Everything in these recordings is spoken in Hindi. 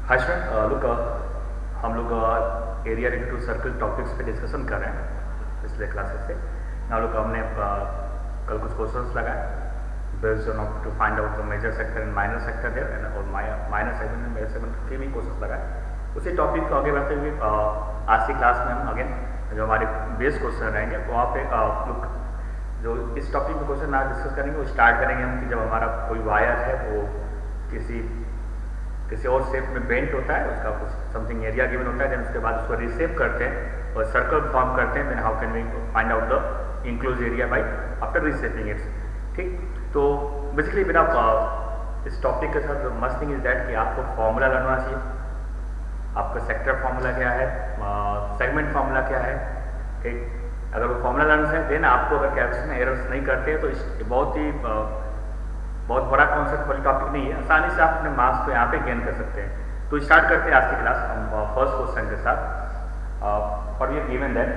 हाय स्टूडेंट, लुक हम लोग area related to circle topics पे डिस्कशन कर रहे हैं पिछले क्लासेस से। ना लोग हमने कल कुछ क्वेश्चंस लगाए based on to find out the major sector and minor sector there and और minor segment and major segment के भी क्वेश्चंस लगाए। उसी टॉपिक को आगे बढ़ते हुए आज की क्लास में हम अगेन जो हमारे बेस क्वेश्चन रहेंगे वहाँ पे लुक जो इस टॉपिक में क्वेश्चन आज डिस्कस करेंगे वो स्टार्ट करेंगे हम कि जब हमारा कोई वायर है वो किसी और शेप में बेंट होता है, उसका कुछ समथिंग एरिया गिवन होता है, देन उसके बाद उसको रिसेप करते हैं और सर्कल फॉर्म करते हैं, then how can we find out the enclose area by after reshaping its. ठीक, तो बेसिकली मेरा इस टॉपिक के साथ मस्ट थिंग इज दैट कि आपको फॉर्मूला लर्न होना चाहिए। आपका सेक्टर फॉर्मूला क्या है, सेगमेंट फॉर्मूला क्या है। ठीक, अगर वो फॉर्मूला लर्न है देन आपको अगर कैलकुलेशन एरर्स नहीं करते हैं तो बहुत बड़ा कॉन्सेप्ट वाली टॉपिक नहीं है, आसानी से आप अपने मार्क्स को यहाँ पे गेन कर सकते हैं। तो स्टार्ट करते हैं आज की क्लास हम फर्स्ट क्वेश्चन के साथ। और ये given that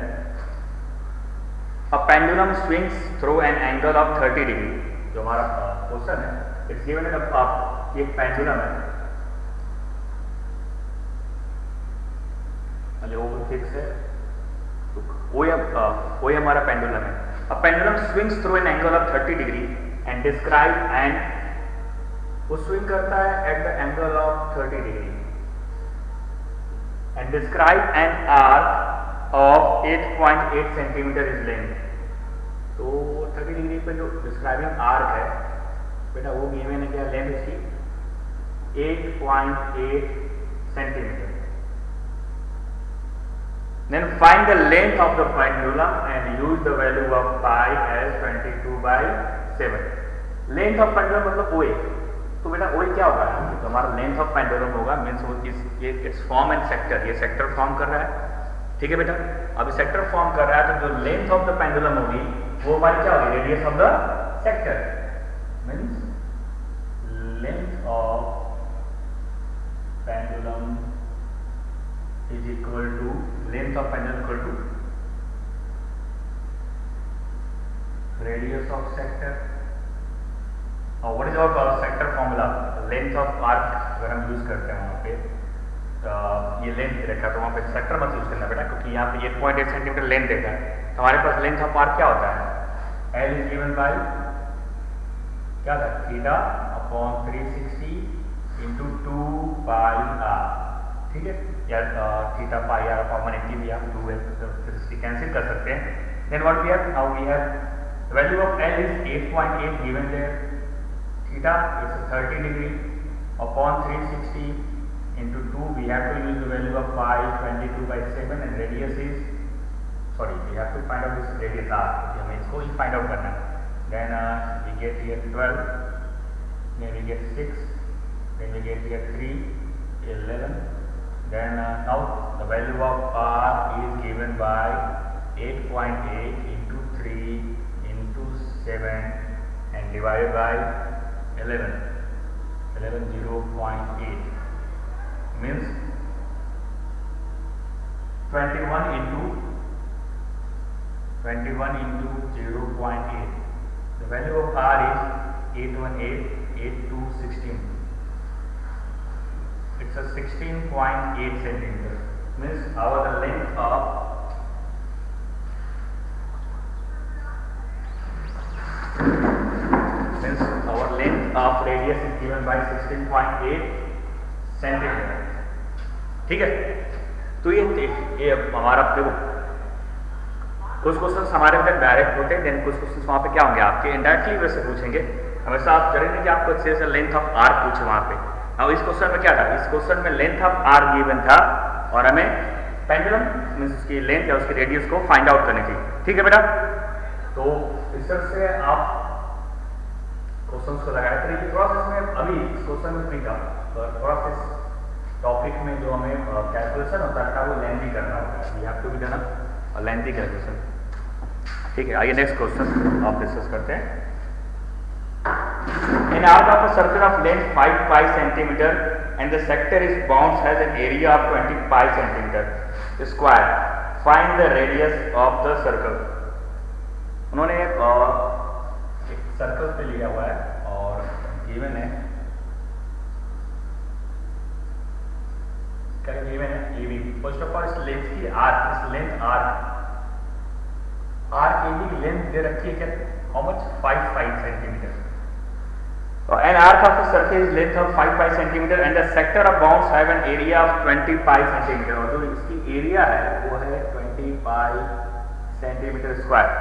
a pendulum swings through an angle of 30 degree. जो हमारा क्वेश्चन है इट्स गिवन दैट आप ये पेंडुलम है, वो फिक्स है, वही हमारा पेंडुलम है। A pendulum swings through an angle of 30 degree and describe and वो स्विंग करता है at the angle of 30 degree and describe an arc of 8.8 centimetre is length. तो 30 डिग्री पे जो डिस्क्राइबिंग आर्क है बेटा वो गिवन है क्या, लेंथ इसकी 8.8 centimetre. Then find the length of the pendulum and use the value of pi as 22/7। Length of pendulum मतलब OA। तो बेटा OA क्या होगा, तो हमारा लेंथ ऑफ पेंडुलम होगा मीन्स वो इट्स फॉर्म एंड सेक्टर, ये सेक्टर फॉर्म कर रहा है। ठीक है बेटा, अभी सेक्टर फॉर्म कर रहा है तो जो लेंथ ऑफ द पेंडुलम होगी वो हमारी क्या होगी, radius of the sector means length of pendulum is equal to length of pendulum equal to radius of sector। और what is our sector formula, length of arc अगर हम यूज करते हैं वहाँ पे ये लेंथ देखा तो वहाँ पे सेक्टर मत यूज करना बेटा, क्योंकि यहाँ पे 8.8 सेंटीमीटर लेंथ देखा है। हमारे पास लेंथ ऑफ आर्क क्या होता है, L इज गिवन बाय क्या था, theta upon 360 into 2 pi r. ठीक है, या थीटा पाई आर अपॉन 180 भी आप 2 कैंसिल कर सकते हैं। Then what we have, now we have value of L is 8.8 given there, theta is 30 degree upon 360 into 2 we have to use the value of pi 22/7 and radius is we have to find out this radius r, हमें इसको ही find out करना है। then we get here 12, then we get 6, then we get here 3 11, then now the value of r is given by 8.8 into 3 into 7 and divided by 11 0.8 means 21 into 0.8। the value of r is 818 it's a 16.8 centimeter means our length of radius is given by 16.8 centimetre. ठीक है, तो ये हमारा देखो कुछ क्वेश्चन हमारे अंदर डायरेक्ट होते हैं, देन कुछ क्वेश्चन वहाँ पे क्या होंगे आपके इनडायरेक्टली वैसे पूछेंगे। हमेशा आप जरूरी नहीं कि आपको अच्छे से लेंथ ऑफ आर्क पूछे वहाँ पे। अब इस क्वेश्चन में क्या था, इस क्वेश्चन में लेंथ ऑफ आर्क गिवन था और हमें पेंडुलम मींस उसकी लेंथ या उसकी रेडियस को फाइंड आउट करनी थी। ठीक है बेटा, तो इस तरह से आप क्वेश्चंस को लगाया करिए। थोड़ा सा इसमें अभी इस क्वेश्चन में नहीं था, तो थोड़ा सा इस टॉपिक में जो हमें कैलकुलेशन होता है वो लेंथी करना होता है, we have to be done a lengthy calculation. ठीक है, आइए नेक्स्ट क्वेश्चन आप डिस्कस करते हैं। In arc of a circle of length 5 pi centimeter and the sector is bounds has an area of 20 pi centimeter square, find the radius of the circle। उन्होंने एक सर्कल पे लिया हुआ है और गिवन है फर्स्ट ऑफ ऑल इस लेंथ की आर्क, इस लेंथ आर्क AB की लेंथ दे रखी है क्या, how much, 5 centimetre, an arc of a surface length of 5 centimeter and the sector of bounds have an area of 25 centimeter, और जो इसकी एरिया है वो है 25 centimeter square.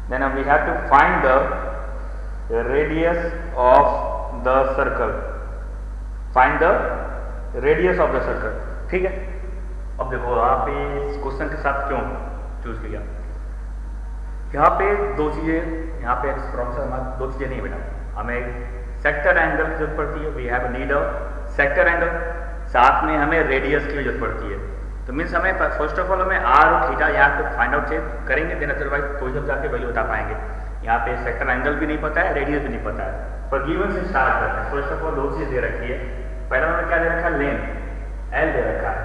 Then we have to find the radius of the circle, find the radius of the circle, ठीक है। अब देखो यहाँ पे इस क्वेश्चन के साथ क्यों चूज किया, यहाँ पे दो चीजें, यहाँ पे दो चीजें नहीं बेटा, हमें सेक्टर एंगल की जरूरत पड़ती है, we have need a sector angle, साथ में हमें रेडियस की जरूरत पड़ती है। तो मीन्स हमें फर्स्ट ऑफ ऑल हमें आर और थीटा यहाँ पे फाइंड आउट करेंगे, देन अदरवाइज कोई जब जाके वैल्यू बता पाएंगे। यहाँ पे सेक्टर एंगल भी नहीं पता है, रेडियस भी नहीं पता है, पर गिवन से स्टार्ट करते हैं। फर्स्ट ऑफ ऑल दो चीज दे रखी है, पहला हमें क्या दे रखा है, लेंथ एल दे रखा है,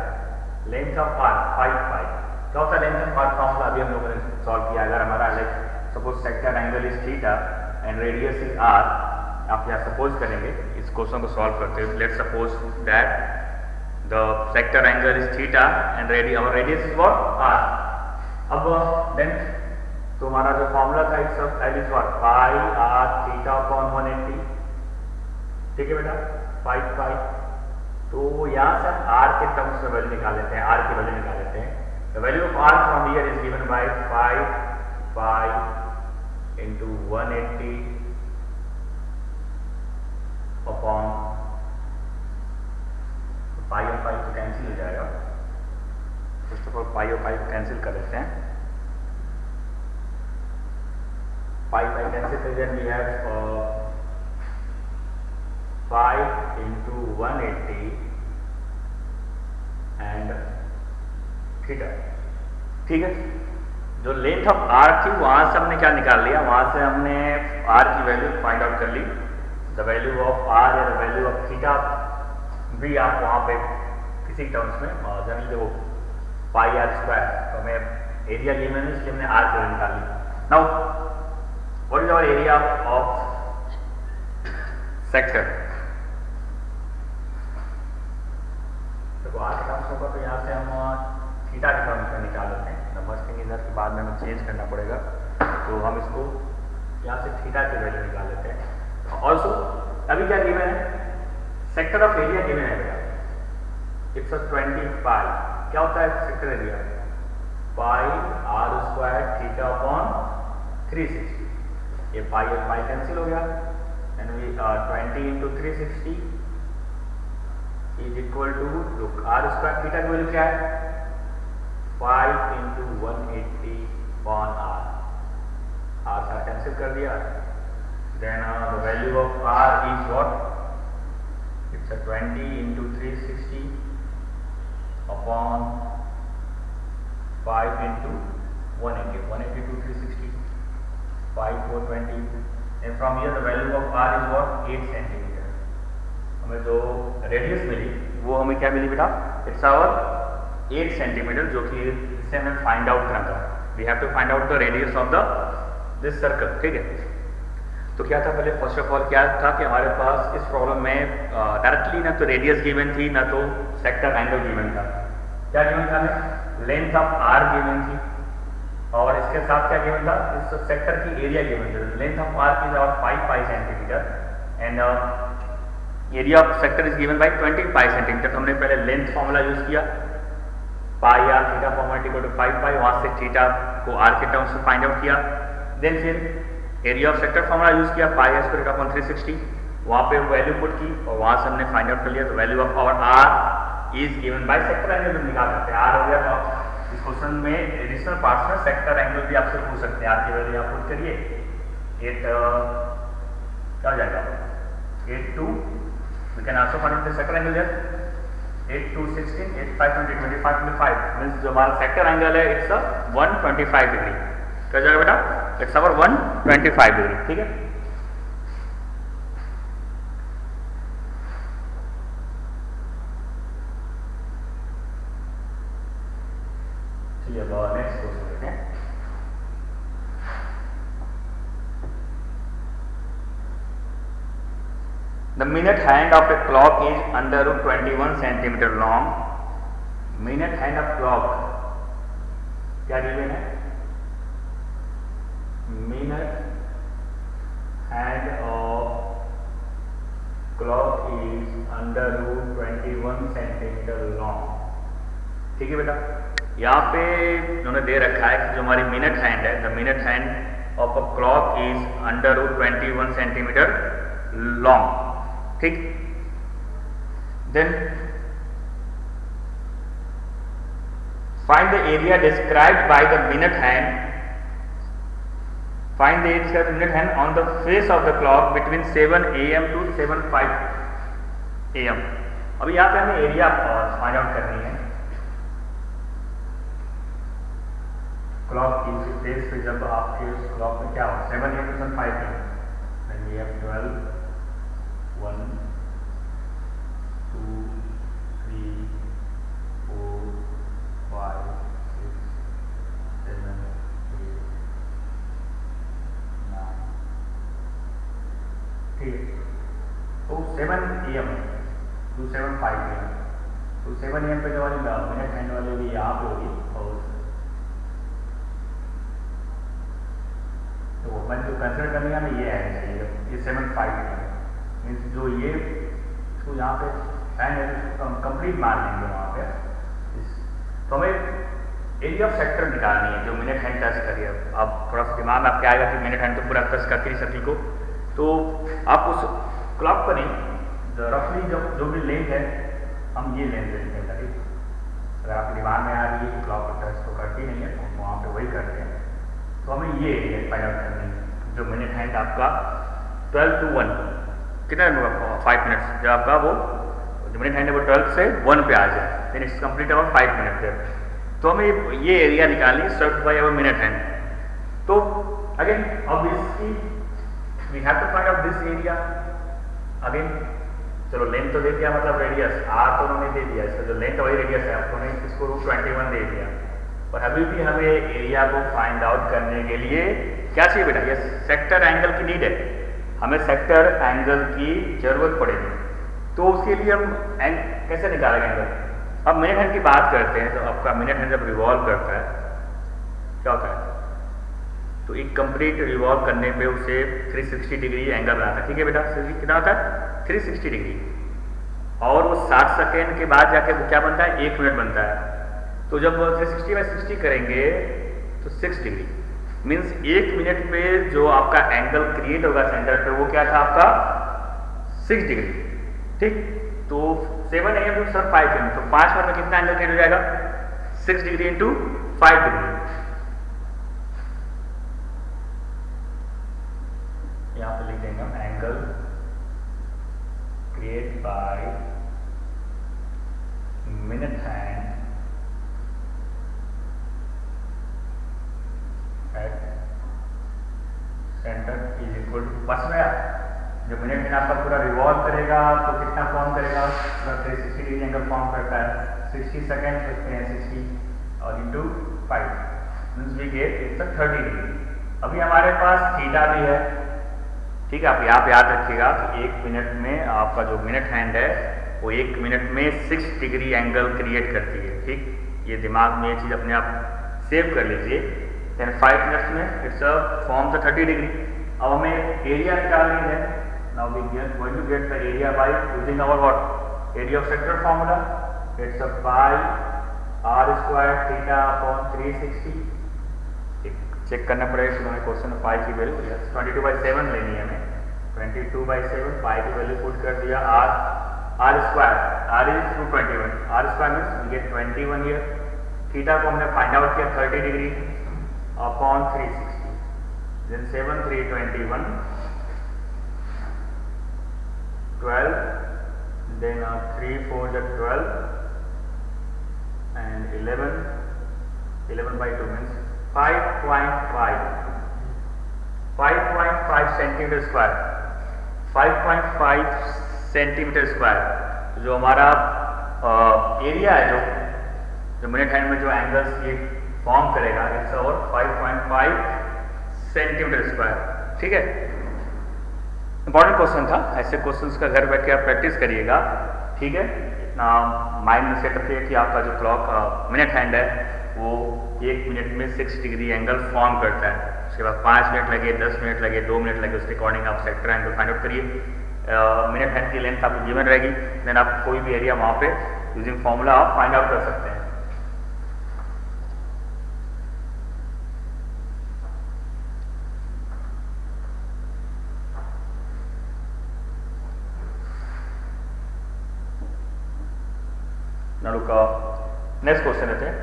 लेंथ ऑफ आर्क 5 क्या होता है लेंथ ऑफ आर्क फॉर्मूला अभी हम लोगों ने सॉल्व किया। अगर हमारा suppose sector angle is theta and radius is r, आप यहाँ सपोज करेंगे इस क्वेश्चन को सॉल्व करते हैं, let's suppose that the sector angle is theta and our radius is what r. अब देन तो हमारा जो फॉर्मूला था it's of L is what pi are theta upon 180, ठीक है बेटा 5 तो यहाँ से हम आर के टर्म्स में वैल्यू निकाल लेते हैं, आर की वैल्यू निकाल लेते हैं। The value of r from here is given by 5 into 180 upon pi और पाई तो कैंसिल हो जाएगा, फर्स्ट ऑफ ऑल पाई और पाई कैंसिल कर लेते हैं, पाई कैंसिल कर then we have 5 into 180 and theta, ठीक है। जो लेंथ ऑफ आर थी वहां से हमने क्या निकाल लिया, वहां से हमने आर की वैल्यू फाइंड आउट कर ली, द वैल्यू ऑफ आर या द वैल्यू ऑफ थीटा भी आप वहां पे किसी टर्म्स में जनरली देखो पाई आर स्क्वायर, तो हमें एरिया गिवन है इसलिए हमने आर की वैल्यू निकाल ली। Now what is our area of sector, देखो आर के टर्म्स होगा तो यहाँ से हम थीटा के टर्म्स में निकाल लेते हैं। फर्स्ट थिंग इधर के बाद में हमें चेंज करना पड़ेगा, तो हम इसको यहाँ से थीटा की वैल्यू निकाल लेते हैं। ऑल्सो अभी क्या गिवन है, सेक्टर ऑफ एरिया गिवन है बेटा, इट्स 25 क्या होता है sector area, pi r square theta upon 360, ये पाई और पाई कैंसिल हो गया and we 20 into 360 is equal to r square theta की वैल्यू क्या है 5 into 180 upon r, r साथ कैंसिल कर दिया, then the value of r is what, it's 20 into 360 upon 5 into 180 to 360, 5 4 20 and from here the value of r is what 8 centimeter। हमें जो रेडियस मिली वो हमें क्या मिली बेटा, इट्स आवर 8 सेंटीमीटर, जो कि इससे हमें फाइंड आउट करना था, we have to find out the radius of the this circle, ठीक है। तो क्या था पहले, फर्स्ट ऑफ ऑल क्या था कि हमारे पास इस प्रॉब्लम में डायरेक्टली ना तो रेडियस गिवन थी ना तो सेक्टर एंगल गिवन था। क्या गिवन था हमें, लेंथ ऑफ आर गिवन थी और इसके साथ क्या गिवन था, इस सेक्टर की एरिया गिवन थी। लेंथ ऑफ आर इज और 5 centimeter and area of sector is given by 25 centimeter. तो हमने पहले लेंथ फॉर्मूला यूज किया, pi are theta formula equal to 5 वहां से थीटा को आर के टर्म्स में फाइंड आउट किया, देन फिर area of sector formula use किया, पाई आर स्क्वायर अपॉन 360, वहां पे वैल्यू पुट की और वहां से हमने फाइंड आउट कर लिया। तो value of our r is given by sector angle भी निकाल सकते हैं, आर हो गया। तो इस क्वेश्चन में एडिशनल पार्ट्स में सेक्टर एंगल भी आपसे पूछ सकते हैं, आर की वैल्यू आप पुट करिए 8 क्या हो जाएगा 8 2, we can also find the sector angle there 8 2 16 8 5 20 25 25 means जो हमारा सेक्टर एंगल है इट्स 125 डिग्री। क्या जाएगा बेटा, इट्स अवर 125 डिग्री, ठीक है। चलिए अब नेक्स्ट क्वेश्चन देखते हैं। The minute hand of a clock is under 21 centimeter long minute hand of clock क्या गिवन है, minute hand of clock is under root 21 centimetre long. ठीक है बेटा, यहाँ पे उन्होंने दे रखा है कि जो हमारी मिनट हैंड है, the minute hand of a clock is under root 21 centimetre long. ठीक, then find the area described by the minute hand, find the area described by the minute hand on the face of the clock between 7 am to 7:05 am। अभी यहाँ पे हमें एरिया फाइंड आउट करनी है क्लॉक की फेस पे, जब आपके उस क्लॉक में क्या हो 7 am to 5 am, then we have 12 1 2 3 4 5 6 7 8 9। ठीक है, तो 7 AM to 7:05 AM, तो 7 AM पे जो वाली मिनट हैंड वाली भी यहाँ पे होगी, और तो मैं जो कंसिडर करने का ये है चाहिए, ये 7:05 AM मीन्स जो ये तो यहाँ पे हैंड है तो कंप्लीट मार लेंगे वहाँ पे। तो हमें एरिया ऑफ सेक्टर निकालनी है जो मिनट हैंड टच करिए। अब थोड़ा सा दिमाग में आपके आएगा कि मिनट हैंड तो पूरा टच करती है सर्किल को, तो आप उस क्लॉक पर नहीं रफली जो भी लेंथ है हम ये लेंथ लेते हैं ताकि अगर आपके दिमाग में आ रही है कि क्लॉक पर टच तो करती नहीं है तो वहाँ पे वही करते हैं। तो हमें ये एरिया फाइंड आउट करनी है जो मिनट हैंड आपका 12 to 1 कितना 5 मिनट्स, जब आपका वो जो मिनट हैंड है वो 12 से 1 पे आ जाए, then it's complete about 5 minute है। तो हमें ये एरिया निकालनी है served by our minute hand. तो again obviously we have to find out this area. Again चलो लेंथ तो दे दिया, मतलब रेडियस आर तो उन्होंने दे दिया, इसका जो लेंथ है वही रेडियस है, आपको नहीं इसको रूट 21 दे दिया। और अभी भी हमें एरिया को फाइंड आउट करने के लिए क्या चाहिए बेटा, ये सेक्टर एंगल की नीड है, हमें सेक्टर एंगल की जरूरत पड़ेगी। तो उसके लिए हम कैसे निकालेंगे एंगल। अब मिनट हैंड की बात करते हैं, तो आपका मिनट हैंड जब रिवॉल्व करता है क्या होता है, तो एक कंप्लीट रिवॉल्व करने पे उसे 360 डिग्री एंगल बनाता है। ठीक है बेटा, कितना होता है 360 डिग्री, और वो 60 सेकेंड के बाद जाके वो क्या बनता है 1 मिनट बनता है। तो जब 360/60 करेंगे तो 6 डिग्री मीन्स 1 मिनट पे जो आपका एंगल क्रिएट होगा सेंटर पे वो क्या था आपका 6 डिग्री। ठीक, तो 7 AM to 5 AM, तो 5 मिनट में कितना एंगल क्रिएट हो जाएगा 6 डिग्री इंटू 5 डिग्री। यहाँ पे लिख देंगे हम angle create by minute hand at centre is equal to, बस में जो मिनट हैंड आपका पूरा रिवॉल्व करेगा तो कितना फॉर्म करेगा, 360 डिग्री एंगल फॉर्म करता है, 60 सेकेंड लिखते हैं 60 और into 5 means we get it's 30 degree. अभी हमारे पास थीटा भी है। ठीक है, आप यहाँ पे याद रखिएगा कि 1 मिनट में आपका जो मिनट हैंड है वो 1 मिनट में 6 डिग्री एंगल क्रिएट करती है। ठीक, ये दिमाग में ये चीज़ अपने आप सेव कर लीजिए। देन 5 मिनट्स में इट्स फॉर्म द 30 डिग्री। अब हमें एरिया निकालनी है। Now we are going to get the area by using our what area of sector formula. It's a pi r square theta upon 360. Check करना पड़ेगा कि हमें क्वेश्चन में पाई की वैल्यू 22/7 लेनी है हमें। 22/7 पाई की वैल्यू पुट कर दिया r square, r is 221, r square means we get 21 year. Theta को हमने फाइंड आउट किया 30 degree upon 360, then 7 3 21 12, then 3 4 is 12 and 11/2 means 5.5 centimetre square, 5.5 centimetre square जो हमारा एरिया है, जो मिनट हैंड में जो एंगल्स ये फॉर्म करेगा इट्स और 5.5 सेंटीमीटर स्क्वायर। ठीक है, इंपॉर्टेंट क्वेश्चन था, ऐसे क्वेश्चंस का घर बैठ के आप प्रैक्टिस करिएगा। ठीक है, माइंड में सेट रखिए कि आपका जो क्लॉक मिनट हैंड है वो 1 मिनट में 6 डिग्री एंगल फॉर्म करता है। उसके बाद 5 मिनट लगे, 10 मिनट लगे, 2 मिनट लगे, उसके अकॉर्डिंग आप सेक्टर एंगल फाइंड आउट करिए। मिनट हैंड की लेंथ आपको गिवन रहेगी, देन आप कोई भी एरिया वहाँ पे यूजिंग फॉर्मूला आप फाइंड आउट कर सकते हैं। Now look, next question लेते हैं।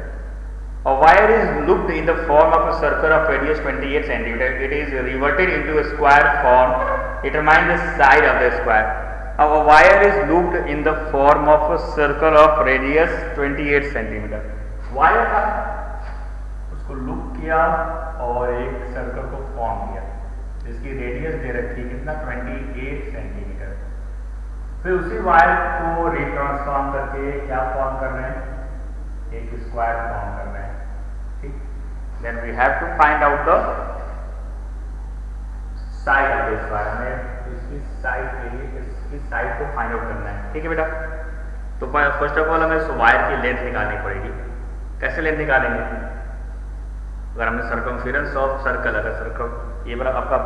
A wire is looped in the form of a circle of radius 28 cm. It is reverted into a square form. Determine the side of the square. Now a wire is looped in the form of a circle of radius 28 cm. Wire था, उसको लूप किया और एक सर्कल को फॉर्म किया, जिसकी रेडियस दे रखी कितना 28 सेंटीमीटर। फिर उसी वायर को रिट्रांसफॉर्म करके क्या फॉर्म कर रहे हैं, एक स्क्वायर फॉर्म कर रहे हैं, ठीक। Then we have to find out the side of the square, हमें इसकी साइड के लिए इसकी साइड को फाइंड आउट करना है, ठीक है बेटा। तो फर्स्ट ऑफ ऑल हमें इस वायर की लेंथ निकालनी पड़ेगी। कैसे लेंथ निकालेंगे, अगर हमने सर्कमफेरेंस ऑफ सर्कल, अगर सर्कल ये वाला आपका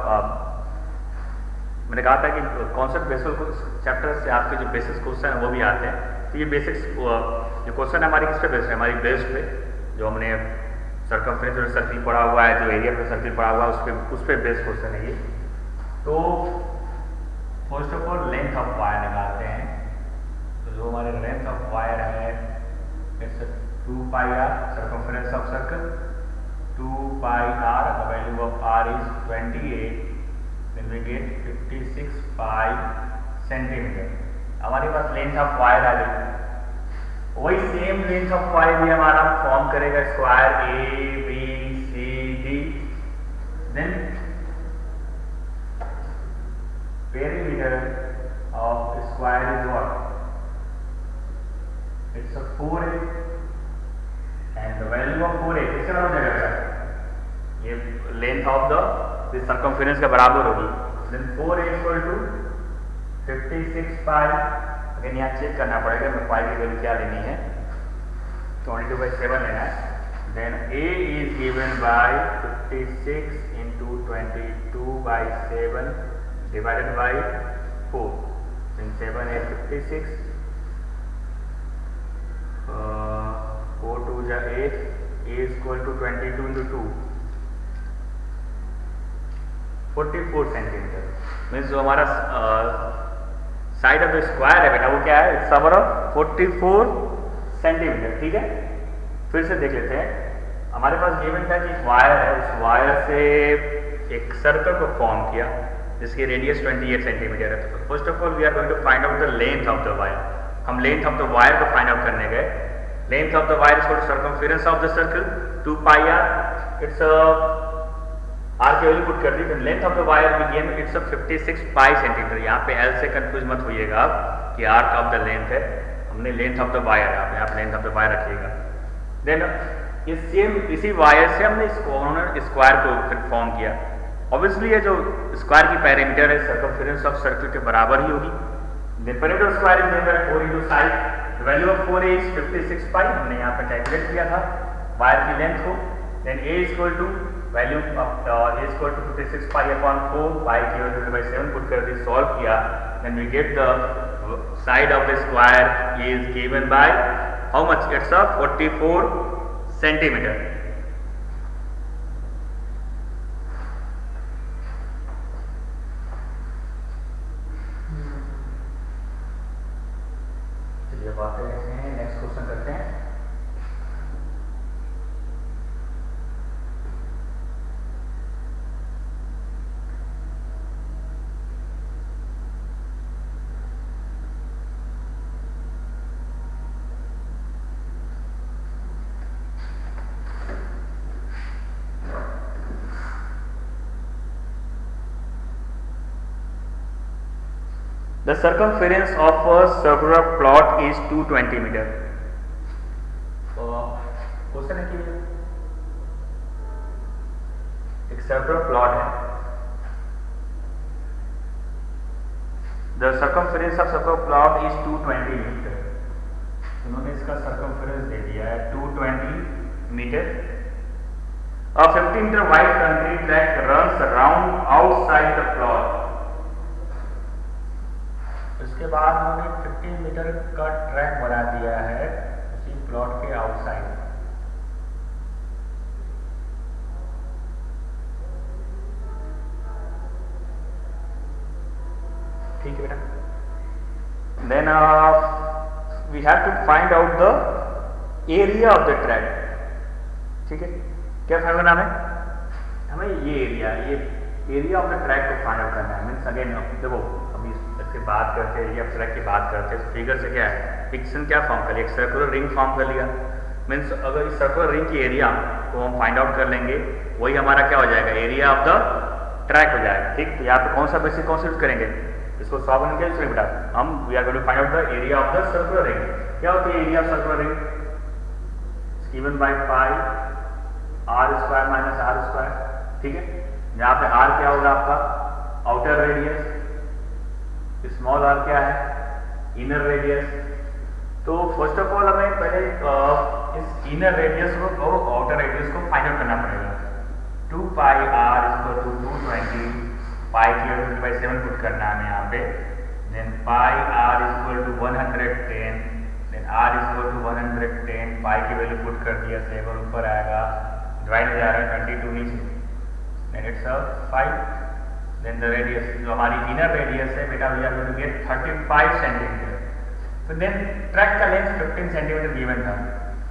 मैंने कहा था कि कॉन्सेप्ट बेसिस चैप्टर से आपके जो बेसिस क्वेश्चन है वो भी आते हैं। तो ये बेसिक्स जो क्वेश्चन है हमारी किस पे बेस्ड है, हमारी बेस पे जो हमने सर्कमफेरेंस और सर्किल पढ़ा हुआ है, जो एरिया पे सर्किल पढ़ा हुआ है उस पे बेस्ड क्वेश्चन है ये। तो first of all length of wire निकालते हैं। तो जो हमारे लेंथ ऑफ वायर है it's 2 pi r, circumference of circle 2 pi r, the value of are is 28, then we get 56 pi centimetre. हमारे पास लेंथ ऑफ वायर आ गई। वही सेम लेंथ ऑफ वायर भी हमारा फॉर्म करेगा square A B C D. Then perimeter of square is what, it's a 4a and the value of 4a किसके बराबर हो जाएगा, ये लेंथ ऑफ द सर्कमफेरेंस के बराबर होगी। Then 4a equal to 56 pi. Again यहाँ चेक करना पड़ेगा मैं पाई की वैल्यू क्या लेनी है, 22/7 लेना है। Then a is given by 56 into 22/7 divided by 4। Then 7 is 56, 4 2 जा 8, a is equal to 22 into 2 44 centimetre. Means जो हमारा साइड ऑफ द स्क्वायर है बेटा वो क्या है, इट्स अवर 44 सेंटीमीटर, ठीक है। फिर से देख लेते हैं। हमारे पास गिवन था कि वायर है, उस वायर से एक सर्कल को फॉर्म किया जिसकी रेडियस 28 सेंटीमीटर है। तो first of all we are going to find out the length of the wire. हम लेंथ ऑफ द वायर को फाइंड आउट करने गए। Length of the wire is equal to circumference of the circle 2 pi r, it's r की वैल्यू पुट कर दी। लेंथ ऑफ द वायर भी गिवन इट्स 56 पाई सेंटीमीटर। यहाँ पे एल से कंफ्यूज मत होइएगा आप कि आर्क ऑफ द लेंथ है, हमने लेंथ ऑफ द वायर, आप यहाँ पे लेंथ ऑफ द वायर रखिएगा। देन इसी वायर से हमने उन्होंने स्क्वायर को फॉर्म किया। ऑब्वियसली ये जो स्क्वायर की पैरामीटर है सर्कमफेरेंस ऑफ सर्कल के बराबर ही होगी। Then perimeter of square is given 4 into side, the value of 4a is 56 pi. हमने यहाँ पे कैलकुलेट किया था वायर की लेंथ को। Then a is equal to value of a is equal to 56 pi upon 4, pi की वैल्यू डिवाइड बाय 7 पुट कर दी, सॉल्व किया। Then we get the side of the square is given by how much, it's 44 centimetre. चलिए बात करते हैं, नेक्स्ट क्वेश्चन करते हैं। The circumference of a circular plot is 220 meter. Question है कि एक सर्कुलर प्लॉट है, the circumference of circular plot is 220 meter. इसका सर्कमफेरेंस दे दिया है 220 metre. A 50 meter wide country track runs around outside the plot। इसके बाद उन्होंने 15 मीटर का ट्रैक बना दिया है उसी प्लॉट के आउटसाइड। ठीक है बेटा। Then we have to find out the area of the track. ठीक है, क्या फाइंड करना है हमें? ये एरिया ऑफ द ट्रैक को फाइंड आउट करना है। मीन्स अगेन देखो, अभी इसके बात करते हैं एरिया ऑफ ट्रैक की बात करते हैं, फिगर से क्या है, फिक्सन क्या फॉर्म कर लिया, एक सर्कुलर रिंग फॉर्म कर लिया। मीन्स अगर इस सर्कुलर रिंग की एरिया को हम फाइंड आउट कर लेंगे, वही हमारा क्या हो जाएगा, एरिया ऑफ द ट्रैक हो जाएगा। ठीक, तो यहाँ पे कौन सा बेसिक कौन सा यूज करेंगे, इसको सॉल्व करने के लिए बेटा हम we are going to find out the area of the circular ring. क्या होती है area of circular ring? Given by pi r square minus r square. ठीक है, यहाँ पे आर क्या होगा आपका आउटर रेडियस, स्मॉल आर क्या है इनर रेडियस। तो फर्स्ट ऑफ ऑल हमें पहले इस इनर रेडियस को और आउटर रेडियस को फाइंड आउट करना पड़ेगा। 2 pi r equal to 220 pi की वैल्यू 7 पुट करना है हमें यहाँ पे। Then pi r equal to 110, then r equal to 110 pi की वैल्यू पुट कर दिया, 7 ऊपर आएगा, डिवाइड हो जा रहा है 22 नीचे, then it's 5। Then the radius जो हमारी इनर रेडियस है बेटा we are going to get 35 centimetre. तो देन ट्रैक का लेंथ 15 सेंटीमीटर गिवन था,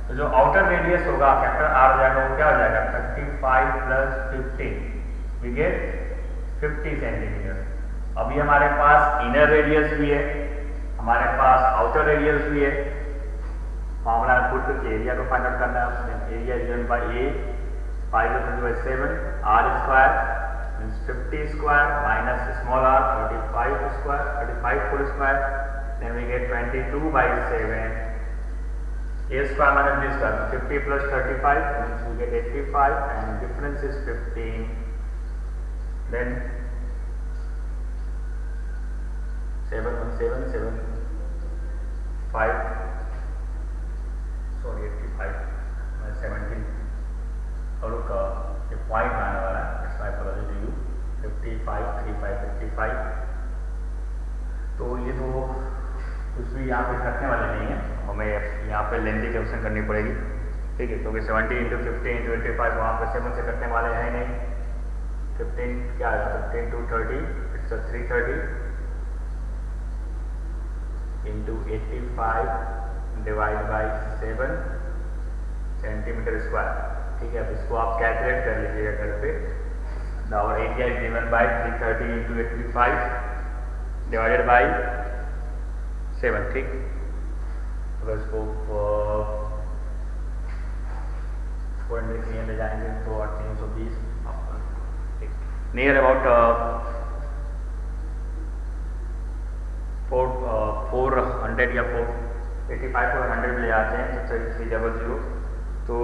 तो जो आउटर रेडियस होगा कैपिटल आर हो जाएगा, वो क्या हो जाएगा 35 प्लस 15 वी गेट 50 सेंटीमीटर। अभी हमारे पास इनर रेडियस भी है, हमारे पास आउटर रेडियस भी है। फॉर्मूला पुट करके एरिया को फाइंड आउट करना है। Area is given by a pi by 7 r square means 50 square minus small r 35 square 35 full square, then we get 22 by 7 a square minus b square, 50 plus 35 means we get 85 and difference is 15. Then 7 1 7 7 5 sorry 85 minus 17 और उसका ये पॉइंट आने वाला है, it's my apology to you. 55 35 55। तो ये तो कुछ भी यहाँ पे रखने वाले नहीं है, हमें यहाँ पे लेंथी कैलकुलेशन करनी पड़ेगी। ठीक है, क्योंकि 70 इंटू 50 इंटू 85 वहाँ पर 7 से करने वाले हैं नहीं। 15 क्या है 15 to 30 it's 330 into 85 divide by 7 centimetre square. ठीक है, अब इसको आप कैलकुलेट कर लीजिएगा घर पे। और area is given bye 330 into 85 divided by 7। ठीक, अगर इसको ले जाएंगे तो 320 नियर अबाउट 400 या 485 to 100 ले आते हैं, 300 तो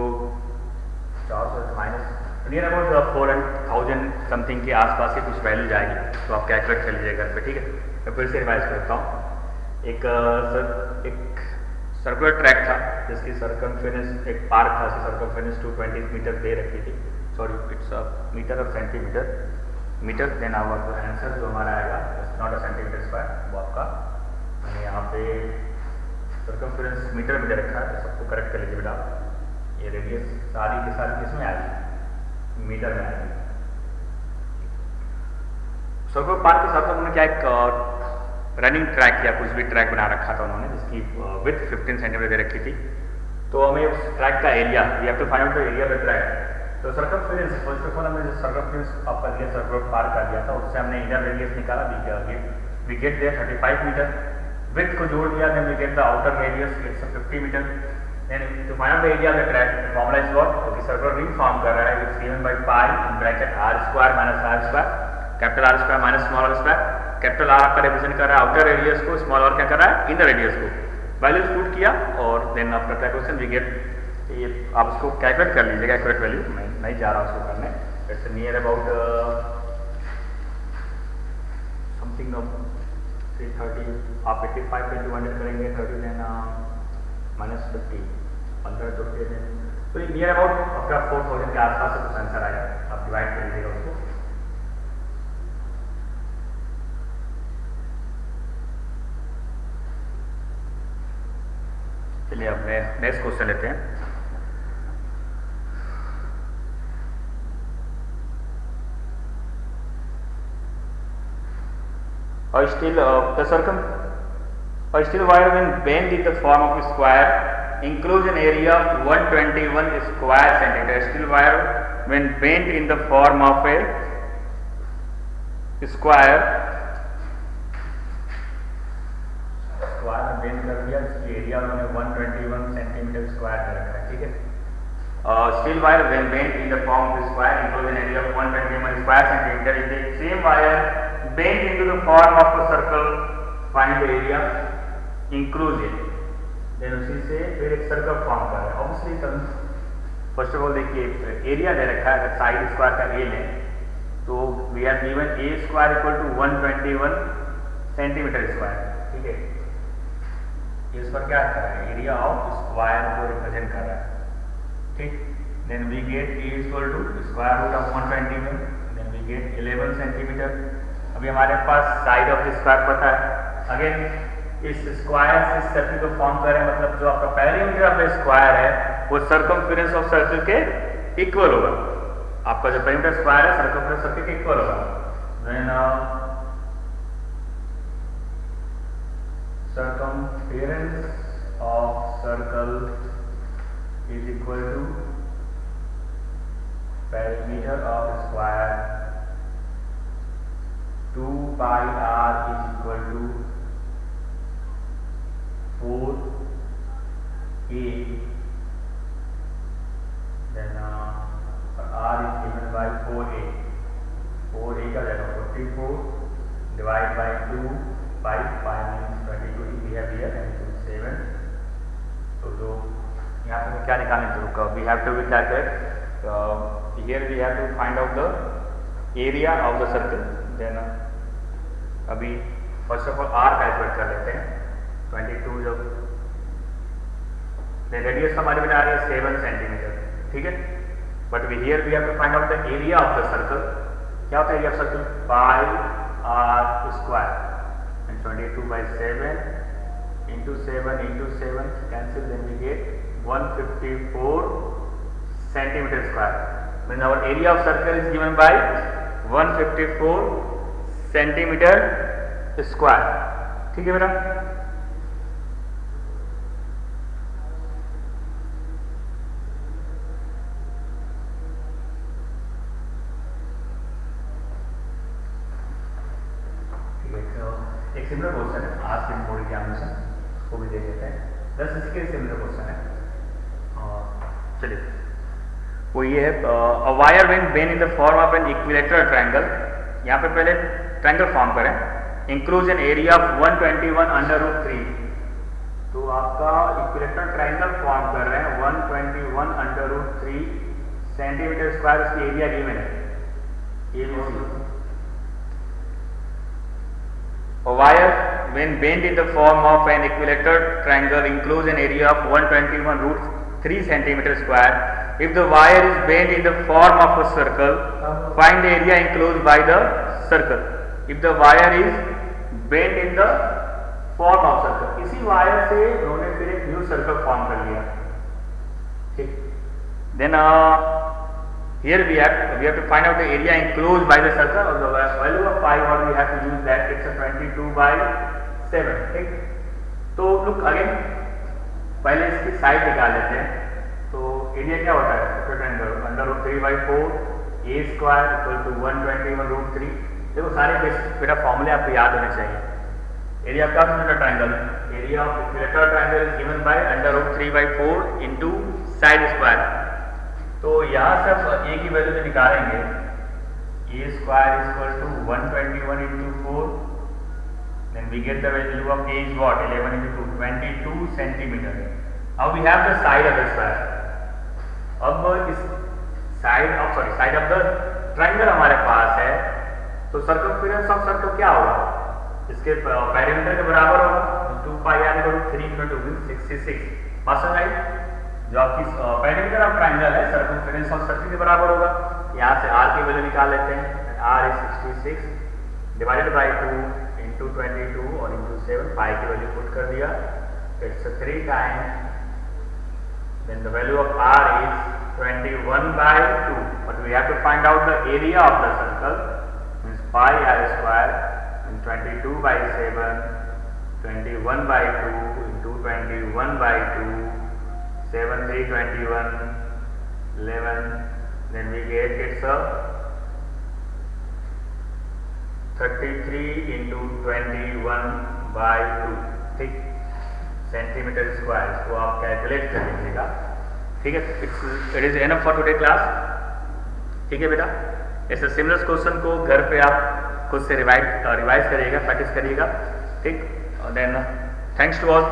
400 माइनस नियर अबाउट 4000 समथिंग के आसपास की कुछ वैल्यू जाएगी। तो आप कैलकुलेट कर लीजिएगा घर पे। ठीक है, मैं फिर से रिवाइज करता हूँ। एक सर्कुलर ट्रैक था जिसकी सर्कमफेरेंस, एक पार्क था जिसकी सर्कमफेरेंस 220 मीटर दे रखी थी, सॉरी इट्स मीटर और centimetre metre. Then our answer जो हमारा आएगा it's not a centimetre square, वो आपका मैंने यहाँ पे सर्कमफेरेंस मीटर में दे रखा है, तो सबको करेक्ट कर लीजिए बेटा। ये रेडियस सारी की सारी किस में आएगी, मीटर में आएगी। सर्कुलर पार्क के साथ उन्होंने क्या एक रनिंग ट्रैक या कुछ भी ट्रैक बना रखा था उन्होंने, जिसकी विड्थ 15 सेंटीमीटर दे रखी थी। तो हमें उस ट्रैक का area we have to find out the area of the track. तो सर्कमफेरेंस फर्स्ट ऑफ ऑल हमने जो सर्कमफेरेंस आपका लिया सर्कुलर पार्क का दिया था, उससे हमने इनर रेडियस निकाला, we get there 35 metre. Width को जोड़ दिया, then we get the outer radius it's 50 metre. Then to find out the area of the track formula is what, क्योंकि सर्कुलर रिंग फॉर्म कर रहा है, it's given by pi in bracket r square minus r square, capital r square minus small r square. Capital r आपका रिप्रेजेंट कर रहा है आउटर रेडियस को, स्मॉल आर क्या कर रहा है इनर रेडियस को। वैल्यूज पुट किया और then after calculation we get, ये आप इसको कैलकुलेट कर लीजिएगा एक्यूरेट वैल्यू, मैं नहीं जा रहा हूँ उसको करने। इट्स नियर अबाउट समथिंग 330, आप 85 पे 200 करेंगे 30 देन -50 15 चौके में, तो ये नियर अबाउट आपका 4000 के आसपास से कुछ आंसर आया। आप डिवाइड कर लीजिएगा उसको। चलिए अब नेक्स्ट क्वेश्चन लेते हैं। और still wire when bent in the form of a square includes an area of 121 square centimeter. Steel wire when bent in the form of a square bend कर दिया, इसकी एरिया उन्होंने 121 सेंटीमीटर स्क्वायर में रखा है, ठीक है। Steel wire when bent in the form of a square includes an area of 121 square centimeter. If the same wire bent into the form of a circle, find the area includes it. Then उसी से फिर एक सर्कल फॉर्म कर रहा है। ऑब्वियसली फर्स्ट ऑफ ऑल देखिए एरिया दे रखा है, अगर साइड स्क्वायर का ए लें तो we are given a square equal to 121 centimetre square, ठीक है। इस पर क्या कर रहा है, एरिया ऑफ स्क्वायर को रिप्रेजेंट कर रहा है, ठीक। Then we get a equal to square root of 121, then we gate 11 centimetre. अभी हमारे पास साइड ऑफ स्क्वायर पता है, अगेन इस स्क्वायर से सर्कल को फॉर्म करें, मतलब जो आपका पेरीमीटर ऑफ स्क्वायर है वो सर्कमफेरेंस ऑफ सर्कल के इक्वल होगा। आपका जो पेरीमीटर स्क्वायर है सर्कमफेरेंस सर्कल के इक्वल होगा। Then circumference of circle is equal to perimeter of square 2 pi r is equal to 4a, then r is given by 4a का जाएगा 44 divide by 2 5 means 22 we have here and 7। तो जो यहाँ पे क्या निकालने की जरूरत, we have to calculate here we have to find out the area of the circle। then अभी first of all r calculate कर लेते हैं। 22 जब रेडियस हमारे बना रही है 7 सेंटीमीटर, ठीक है। But here we have to find out the area of the circle. क्या होता है area of circle, pi r square, and 22 by 7 into 7 cancel, then we get 154 centimeter square. Means our area of circle is given by 154 centimeter square, ठीक है बेटा। एक सिमिलर क्वेश्चन है आज के बोर्ड एग्जामिनेशन, उसको भी देख लेते हैं। 10 इसी के सिमिलर क्वेश्चन है। चलिए वो ये है, a wire when bent in the form of an equilateral triangle. यहाँ पे पहले ट्रायंगल फॉर्म करें, includes an area of 121 under root 3। तो आपका इक्विलेटरल ट्रायंगल फॉर्म कर रहे हैं 121 अंडर रूट 3 सेंटीमीटर स्क्वायर, इसकी एरिया गिवन है ABC। A wire when bent in the form of an equilateral triangle includes an area of 121 root 3 centimeter square. If the wire is bent in the form of a circle, find the area enclosed by the circle. If the wire is bent in the form of circle, इसी वायर से उन्होंने फिर एक न्यू सर्कल फॉर्म कर लिया, ठीक। Then here we have to find out the area enclosed by the circle, or the value of pi what we have to use that, it's a 22 by 7, ठीक। तो look again, पहले इसकी साइड निकाल लेते हैं। तो एरिया क्या होता है triangle, under root 3 by 4 a square equal to 121 root 3। देखो सारे बेटा फॉर्मूले आपको याद होने चाहिए। एरिया का triangle, area of equilateral triangle is given by under root 3 by 4 into side square. तो यहाँ से आप a की वैल्यू जो निकालेंगे, a square equal to 121 into 4, then we get the value of a is what 11 into 2 22 centimeter। अब we have the side of the square। अब इस साइड ऑफ द ट्रायंगल हमारे पास है, तो सर्कमफेरेंस ऑफ सर्कल क्या होगा, इसके पेरीमीटर के बराबर होगा 2 पाई r इक्वल टू 3 into 2 66। बात समझ आई? जो आपकी पेरिमीटर ऑफ ट्राइंगल है सर्कमफेरेंस ऑफ सर्कल के बराबर होगा। यहाँ से r की वैल्यू निकाल लेते हैं। r is 66 divided by 2 into 22 और इंटू 7, पाई की वैल्यू पुट कर दिया। It's 3 time, then the value of r is 21/2, but we have to find out the area of the circle, means pi r square in 22/7, 21/2 into 21/2, 7 3 21, 11, then we get it's a 33 into 21/2, ठीक, सेंटीमीटर स्क्वायर। इसको आप कैलकुलेट कर लीजिएगा, ठीक है। It is enough for today class, ठीक है बेटा। ऐसे सिमिलर क्वेश्चन को घर पे आप खुद से रिवाइज करिएगा, प्रैक्टिस करिएगा, ठीक। Then thanks to all.